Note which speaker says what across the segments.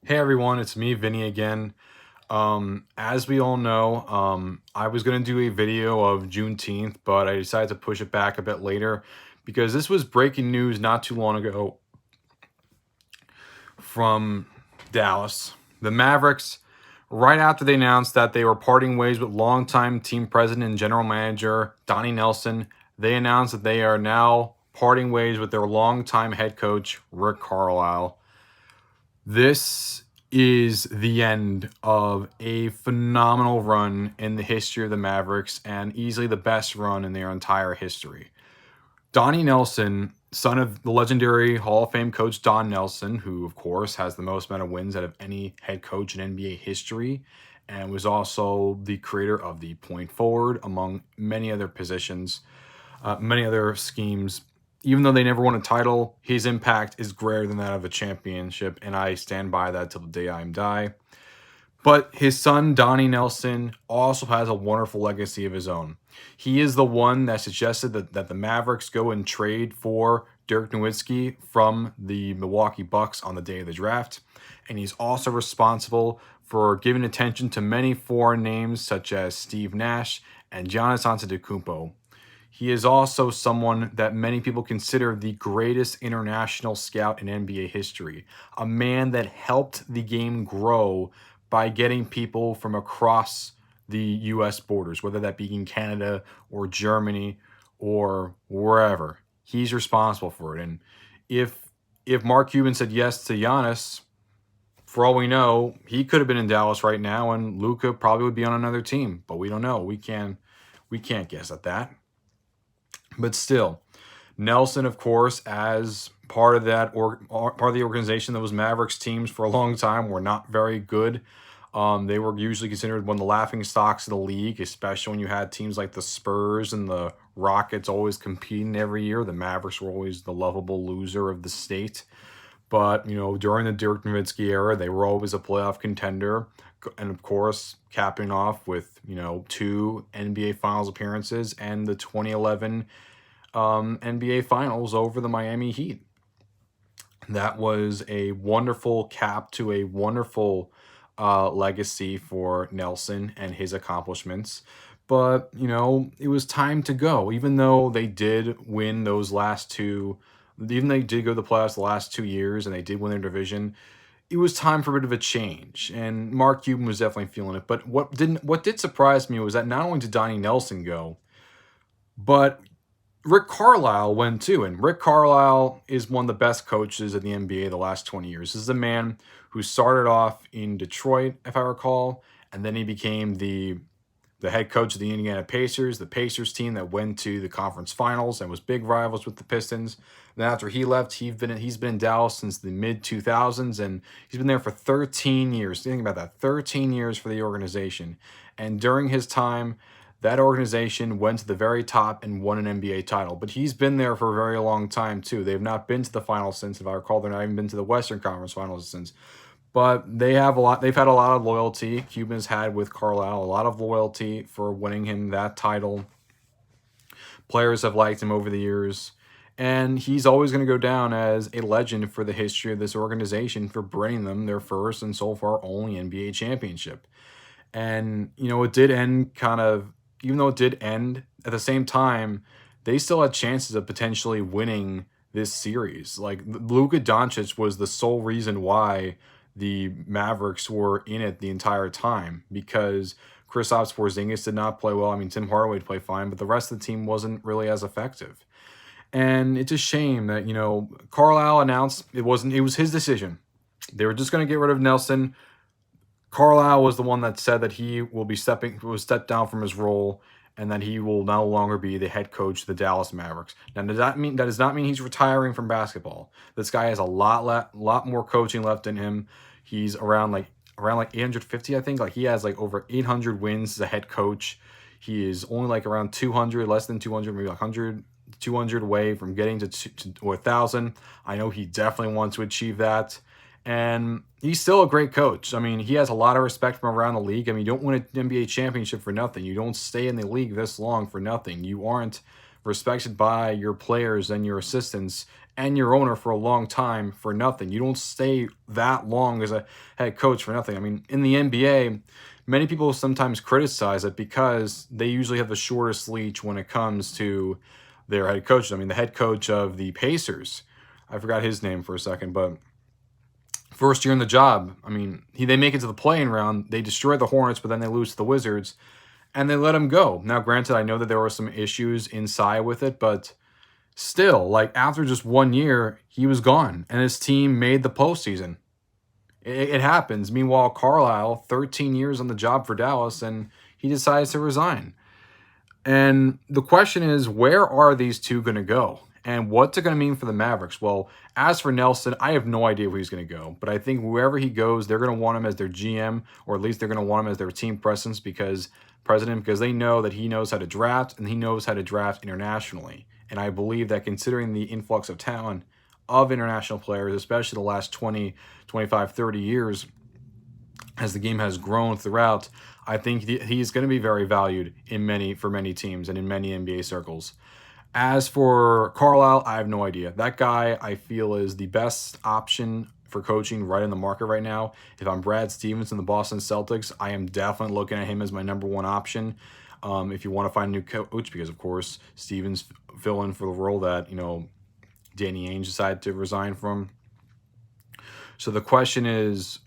Speaker 1: Hey everyone, it's me, Vinny again. As we all know, I was going to do a video of Juneteenth, but I decided to push it back a bit later because this was breaking news not too long ago from Dallas. The Mavericks, right after they announced that they were parting ways with longtime team president and general manager Donnie Nelson, they announced that they are now parting ways with their longtime head coach, Rick Carlisle. This is the end of a phenomenal run in the history of the Mavericks and easily the best run in their entire history. Donnie Nelson, son of the legendary Hall of Fame coach Don Nelson, who, of course, has the most amount of wins out of any head coach in NBA history, and was also the creator of the point forward, among many other positions, many other schemes. Even though they never won a title, his impact is greater than that of a championship, and I stand by that till the day I die. But his son, Donnie Nelson, also has a wonderful legacy of his own. He is the one that suggested that the Mavericks go and trade for Dirk Nowitzki from the Milwaukee Bucks on the day of the draft. And he's also responsible for giving attention to many foreign names such as Steve Nash and Giannis Antetokounmpo. He is also someone that many people consider the greatest international scout in NBA history, a man that helped the game grow by getting people from across the US borders, whether that be in Canada or Germany or wherever. He's responsible for it. And if Mark Cuban said yes to Giannis, for all we know, he could have been in Dallas right now and Luka probably would be on another team, but we don't know. We can't guess at that. But still, Nelson, of course, as part of that part of the organization that was Mavericks teams for a long time, were not very good. They were usually considered one of the laughing stocks of the league, especially when you had teams like the Spurs and the Rockets always competing every year. The Mavericks were always the lovable loser of the state. But, during the Dirk Nowitzki era, they were always a playoff contender. And, of course, capping off with, 2 NBA Finals appearances and the 2011 NBA Finals over the Miami Heat. That was a wonderful cap to a wonderful legacy for Nelson and his accomplishments. But, it was time to go. Even though they did win those last two, even though they did go to the playoffs the last 2 years and they did win their division, it was time for a bit of a change. And Mark Cuban was definitely feeling it. But what did surprise me was that not only did Donnie Nelson go, but Rick Carlisle went too, and Rick Carlisle is one of the best coaches in the NBA the last 20 years. This is a man who started off in Detroit, if I recall, and then he became the head coach of the Indiana Pacers, the Pacers team that went to the conference finals and was big rivals with the Pistons. Then after he left, he's been in Dallas since the mid 2000s, and he's been there for 13 years. Think about that, 13 years for the organization. And during his time, that organization went to the very top and won an NBA title. But he's been there for a very long time, too. They've not been to the finals since, if I recall. They've not even been to the Western Conference Finals since. But they've had a lot of loyalty. Cuban's had with Carlisle, a lot of loyalty for winning him that title. Players have liked him over the years. And he's always going to go down as a legend for the history of this organization for bringing them their first and so far only NBA championship. And, it did end even though it did end, at the same time, they still had chances of potentially winning this series. Like, Luka Doncic was the sole reason why the Mavericks were in it the entire time, because Kristaps Porzingis did not play well. I mean, Tim Hardaway played fine, but the rest of the team wasn't really as effective. And it's a shame that, Carlisle announced it was his decision. They were just going to get rid of Nelson. Carlisle was the one that said that he will step down from his role and that he will no longer be the head coach of the Dallas Mavericks. Now, that does not mean he's retiring from basketball. This guy has a lot more coaching left in him. He's around 850, I think. Like, he has over 800 wins as a head coach. He is only around 200, less than 200, maybe 100, 200 away from getting to 1,000. I know he definitely wants to achieve that. And he's still a great coach. I mean, he has a lot of respect from around the league. I mean, you don't win an NBA championship for nothing. You don't stay in the league this long for nothing. You aren't respected by your players and your assistants and your owner for a long time for nothing. You don't stay that long as a head coach for nothing. I mean, in the NBA, many people sometimes criticize it because they usually have the shortest leash when it comes to their head coaches. I mean, the head coach of the Pacers, I forgot his name for a second, but first year in the job, I mean, they make it to the play-in round. They destroy the Hornets, but then they lose to the Wizards, and they let him go. Now, granted, I know that there were some issues inside with it, but still, like, after just 1 year, he was gone, and his team made the postseason. It happens. Meanwhile, Carlisle, 13 years on the job for Dallas, and he decides to resign. And the question is, where are these two going to go? And what's it going to mean for the Mavericks? Well, as for Nelson, I have no idea where he's going to go. But I think wherever he goes, they're going to want him as their GM, or at least they're going to want him as their team president because they know that he knows how to draft, and he knows how to draft internationally. And I believe that considering the influx of talent of international players, especially the last 20, 25, 30 years, as the game has grown throughout, I think he's going to be very valued for many teams and in many NBA circles. As for Carlisle, I have no idea. That guy, I feel, is the best option for coaching right in the market right now. If I'm Brad Stevens in the Boston Celtics, I am definitely looking at him as my number one option. If you want to find a new coach, because of course Stevens fill in for the role that Danny Ainge decided to resign from. So the question is,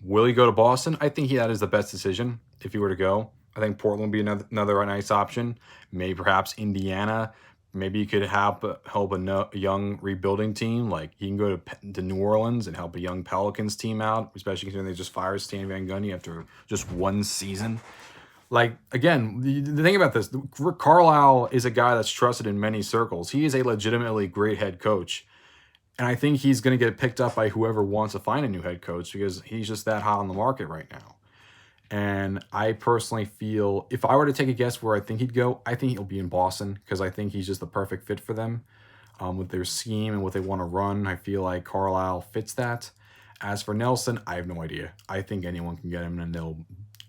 Speaker 1: will he go to Boston? I think that is the best decision if he were to go. I think Portland would be another nice option. Maybe perhaps Indiana. Maybe you could help a young rebuilding team. Like he can go to New Orleans and help a young Pelicans team out, especially considering they just fired Stan Van Gundy after just 1 season. Like, again, the thing about this, Carlisle is a guy that's trusted in many circles. He is a legitimately great head coach. And I think he's going to get picked up by whoever wants to find a new head coach because he's just that hot on the market right now. And I personally feel, if I were to take a guess where I think he'd go, I think he'll be in Boston because I think he's just the perfect fit for them. With their scheme and what they want to run, I feel like Carlisle fits that. As for Nelson, I have no idea. I think anyone can get him and they'll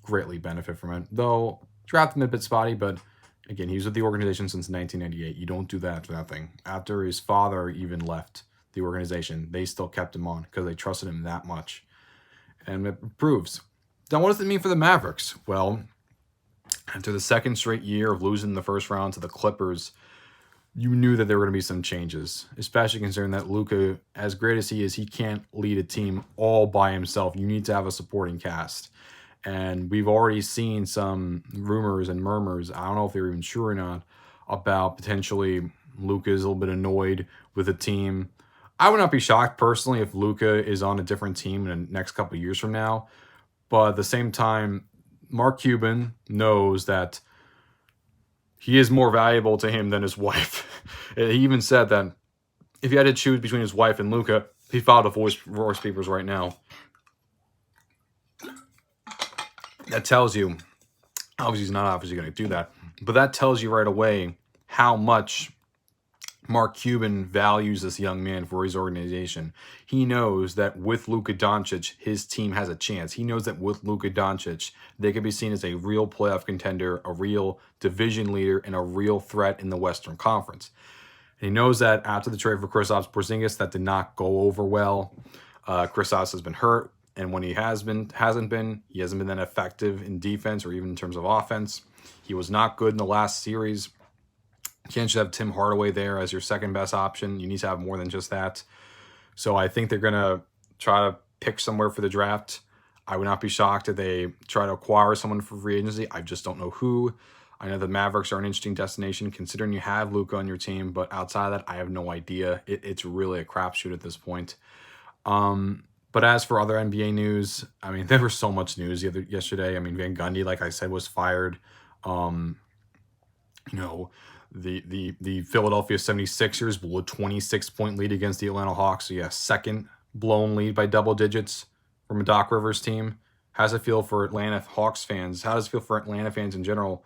Speaker 1: greatly benefit from it. Though, draft him a bit spotty, but again, he was with the organization since 1998. You don't do that for nothing. After his father even left the organization, they still kept him on because they trusted him that much. And it proves. Now, what does it mean for the Mavericks? Well, after the second straight year of losing the first round to the Clippers, you knew that there were going to be some changes, especially considering that Luka, as great as he is, he can't lead a team all by himself. You need to have a supporting cast. And we've already seen some rumors and murmurs, I don't know if they're even true or not, about potentially Luka is a little bit annoyed with the team. I would not be shocked personally if Luka is on a different team in the next couple of years from now. But at the same time, Mark Cuban knows that he is more valuable to him than his wife. He even said that if he had to choose between his wife and Luka, he filed divorce papers right now. That tells you, obviously he's not obviously going to do that, but that tells you right away how much Mark Cuban values this young man for his organization. He knows that with Luka Doncic, his team has a chance. He knows that with Luka Doncic, they could be seen as a real playoff contender, a real division leader, and a real threat in the Western Conference. And he knows that after the trade for Kristaps Porzingis, that did not go over well. Kristaps has been hurt, and when he hasn't been that effective in defense or even in terms of offense. He was not good in the last series. You can't just have Tim Hardaway there as your second best option. You need to have more than just that. So I think they're going to try to pick somewhere for the draft. I would not be shocked if they try to acquire someone for free agency. I just don't know who. I know the Mavericks are an interesting destination considering you have Luka on your team, but outside of that, I have no idea. It's really a crapshoot at this point. But as for other NBA news, I mean, there was so much news yesterday. I mean, Van Gundy, like I said, was fired. The Philadelphia 76ers blew a 26-point lead against the Atlanta Hawks. So, yeah, second blown lead by double digits from a Doc Rivers team. How does it feel for Atlanta Hawks fans? How does it feel for Atlanta fans in general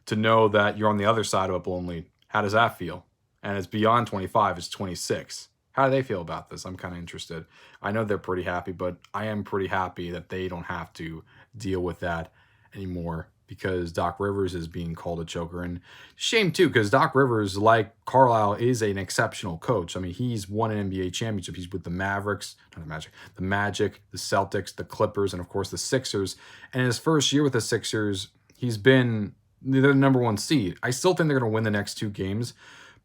Speaker 1: to know that you're on the other side of a blown lead? How does that feel? And it's beyond 25, it's 26. How do they feel about this? I'm kind of interested. I know they're pretty happy, but I am pretty happy that they don't have to deal with that anymore because Doc Rivers is being called a choker. And shame too, because Doc Rivers, like Carlisle, is an exceptional coach. I mean, he's won an NBA championship. He's with the Mavericks, not the Magic, the Celtics, the Clippers, and of course the Sixers. And in his first year with the Sixers, he's been the number 1 seed. I still think they're going to win the next 2 games.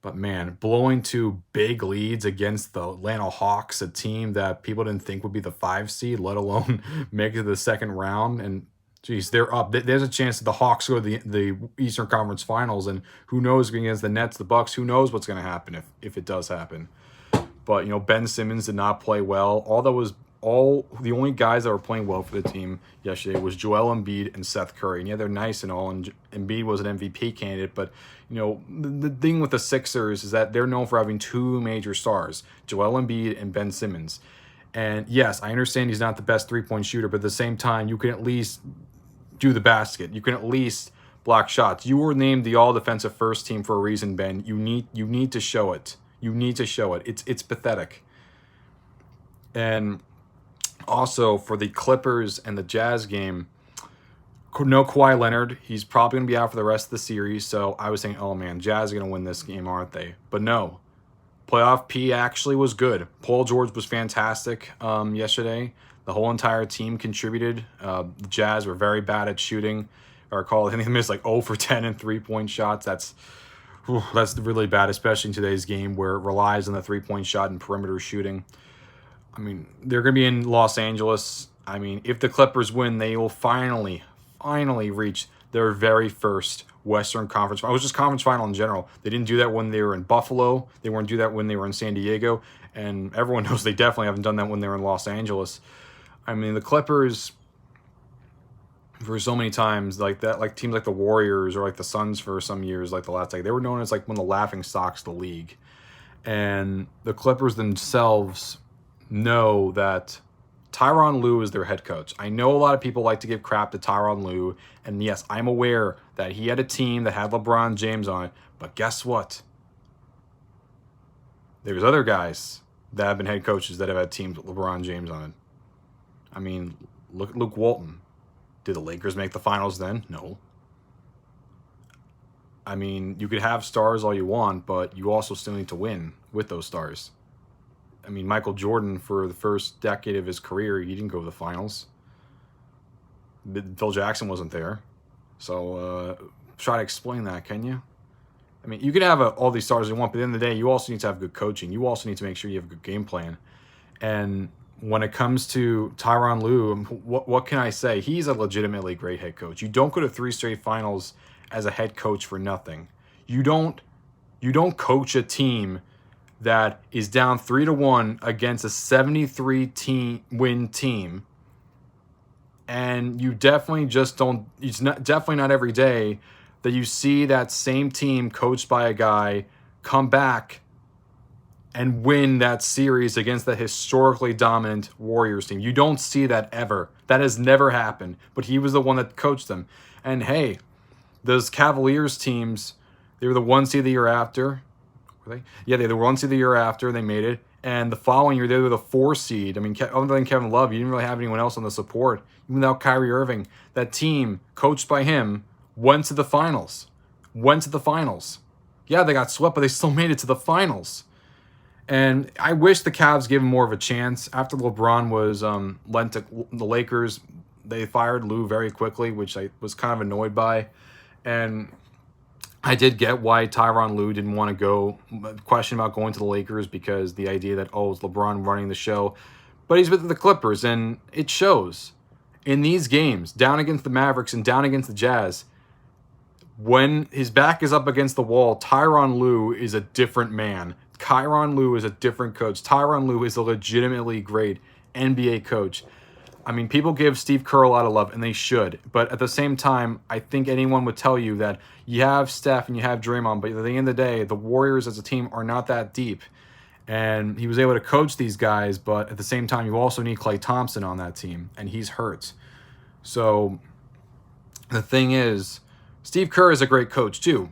Speaker 1: But man, blowing 2 big leads against the Atlanta Hawks, a team that people didn't think would be the 5 seed, let alone make it to the second round. And geez, they're up. There's a chance that the Hawks go to the Eastern Conference Finals, and who knows against the Nets, the Bucks, who knows what's going to happen if it does happen. But Ben Simmons did not play well. The only guys that were playing well for the team yesterday was Joel Embiid and Seth Curry. And yeah, they're nice and all, and Embiid was an MVP candidate, but the thing with the Sixers is that they're known for having 2 major stars, Joel Embiid and Ben Simmons. And yes, I understand he's not the best 3-point shooter, but at the same time, you can at least do the basket. You can at least block shots. You were named the all-defensive first team for a reason, Ben. You need to show it. You need to show it. It's pathetic. And also, for the Clippers and the Jazz game, no Kawhi Leonard. He's probably going to be out for the rest of the series. So I was saying, oh man, Jazz are going to win this game, aren't they? But no. Playoff P actually was good. Paul George was fantastic yesterday. The whole entire team contributed. The Jazz were very bad at shooting. I recall, I think they missed like 0 for 10 in 3-point shots. That's really bad, especially in today's game where it relies on the 3-point shot and perimeter shooting. I mean, they're going to be in Los Angeles. I mean, if the Clippers win, they will finally reach their very first Western Conference. It was just conference final in general. They didn't do that when they were in Buffalo. They weren't do that when they were in San Diego. And everyone knows they definitely haven't done that when they were in Los Angeles. I mean, the Clippers, for so many times, like that, like teams like the Warriors or like the Suns for some years, like the last, like they were known as like one of the laughing stocks of the league. And the Clippers themselves know that Tyronn Lue is their head coach. I know a lot of people like to give crap to Tyronn Lue, and yes, I'm aware that he had a team that had LeBron James on it, but guess what? There's other guys that have been head coaches that have had teams with LeBron James on it. I mean, look at Luke Walton. Did the Lakers make the finals then? No. I mean, you could have stars all you want, but you also still need to win with those stars. I mean, Michael Jordan, for the first decade of his career, he didn't go to the finals. Phil Jackson wasn't there. So try to explain that, can you? I mean, you can have all these stars you want, but at the end of the day, you also need to have good coaching. You also need to make sure you have a good game plan. And when it comes to Tyronn Lue, what can I say? He's a legitimately great head coach. You don't go to 3 straight finals as a head coach for nothing. You don't coach a team that is down 3-1 against a 73-win team, and you definitely just don't. It's definitely not every day that you see that same team coached by a guy come back and win that series against the historically dominant Warriors team. You don't see that ever. That has never happened. But he was the one that coached them. And hey, those Cavaliers teams, they were the 1 seed the year after. Were they? Yeah, they were the 1 seed the year after. They made it. And the following year, they were the 4 seed. I mean, other than Kevin Love, you didn't really have anyone else on the support. Even without Kyrie Irving, that team, coached by him, went to the finals. Yeah, they got swept, but they still made it to the finals. And I wish the Cavs gave him more of a chance. After LeBron was lent to the Lakers, they fired Lue very quickly, which I was kind of annoyed by. And I did get why Tyronn Lue didn't want to go. Question about going to the Lakers because the idea that, it's LeBron running the show. But he's with the Clippers, and it shows. In these games, down against the Mavericks and down against the Jazz, when his back is up against the wall, Tyronn Lue is a different man. Tyronn Lue is a different coach. Tyronn Lue is a legitimately great NBA coach. I mean, people give Steve Kerr a lot of love, and they should. But at the same time, I think anyone would tell you that you have Steph and you have Draymond, but at the end of the day, the Warriors as a team are not that deep. And he was able to coach these guys, but at the same time, you also need Klay Thompson on that team, and he's hurt. So the thing is, Steve Kerr is a great coach too.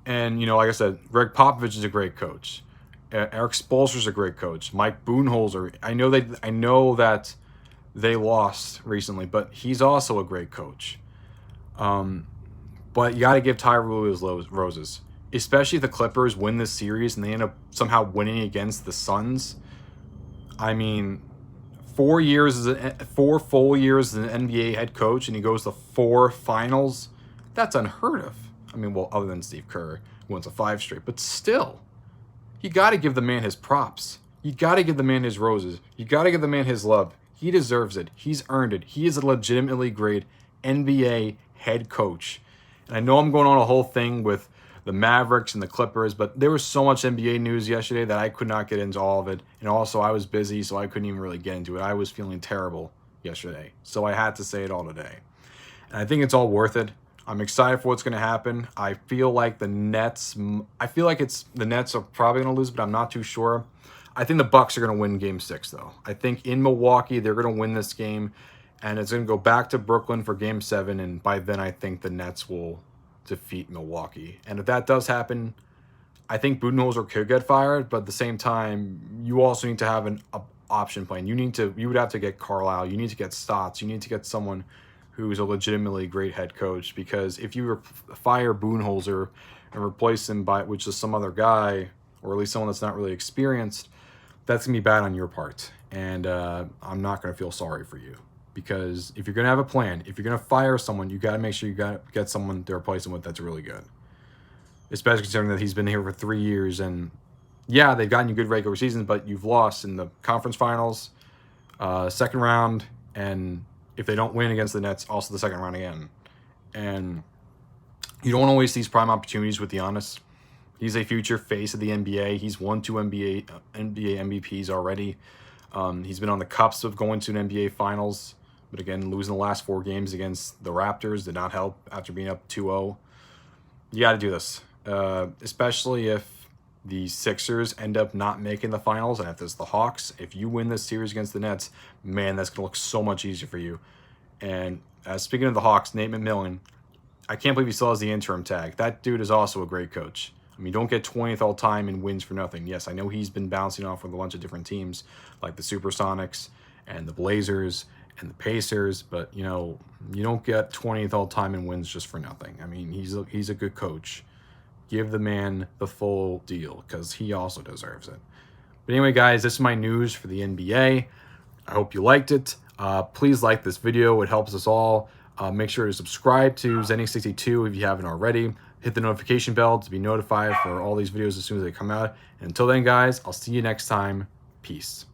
Speaker 1: And, like I said, Greg Popovich is a great coach. Eric Spoelstra is a great coach. Mike Budenholzer. I know that they lost recently, but he's also a great coach. But you got to give Tyrell his roses, especially if the Clippers win this series and they end up somehow winning against the Suns. I mean, 4 full years as an NBA head coach, and he goes to 4 finals. That's unheard of. I mean, well, other than Steve Kerr, who wins a 5 straight, but still, you got to give the man his props. You got to give the man his roses. You got to give the man his love. He deserves it. He's earned it. He is a legitimately great NBA head coach. And I know I'm going on a whole thing with the Mavericks and the Clippers, but there was so much NBA news yesterday that I could not get into all of it. And also, I was busy, so I couldn't even really get into it. I was feeling terrible yesterday, so I had to say it all today. And I think it's all worth it. I'm excited for what's going to happen. I feel like the Nets are probably going to lose, but I'm not too sure. I think the Bucks are going to win Game 6, though. I think in Milwaukee, they're going to win this game, and it's going to go back to Brooklyn for Game 7, and by then I think the Nets will defeat Milwaukee. And if that does happen, I think Budenholzer could get fired, but at the same time, you also need to have an option plan. You would have to get Carlisle. You need to get Stotts. You need to get someone who's a legitimately great head coach, because if you fire Budenholzer and replace him with just some other guy, or at least someone that's not really experienced, that's going to be bad on your part. And I'm not going to feel sorry for you, because if you're going to have a plan, if you're going to fire someone, you got to make sure you got to get someone to replace him with that's really good. Especially considering that he's been here for 3 years, and yeah, they've gotten you good regular seasons, but you've lost in the conference finals, second round, and if they don't win against the Nets, also the second round again. And you don't want to waste these prime opportunities with Giannis. He's a future face of the NBA. He's won 2 NBA MVPs already. He's been on the cusp of going to an NBA Finals, but again, losing the last 4 games against the Raptors did not help after being up 2-0. You got to do this, especially if the Sixers end up not making the finals, and if it's the Hawks, if you win this series against the Nets, man, that's going to look so much easier for you. And speaking of the Hawks, Nate McMillan, I can't believe he still has the interim tag. That dude is also a great coach. I mean, don't get 20th all time and wins for nothing. Yes, I know he's been bouncing off with a bunch of different teams, like the Supersonics and the Blazers and the Pacers, but, you don't get 20th all time and wins just for nothing. I mean, he's a good coach. Give the man the full deal, because he also deserves it. But anyway, guys, this is my news for the NBA. I hope you liked it. Please like this video. It helps us all. Make sure to subscribe to Zenny62 if you haven't already. Hit the notification bell to be notified for all these videos as soon as they come out. And until then, guys, I'll see you next time. Peace.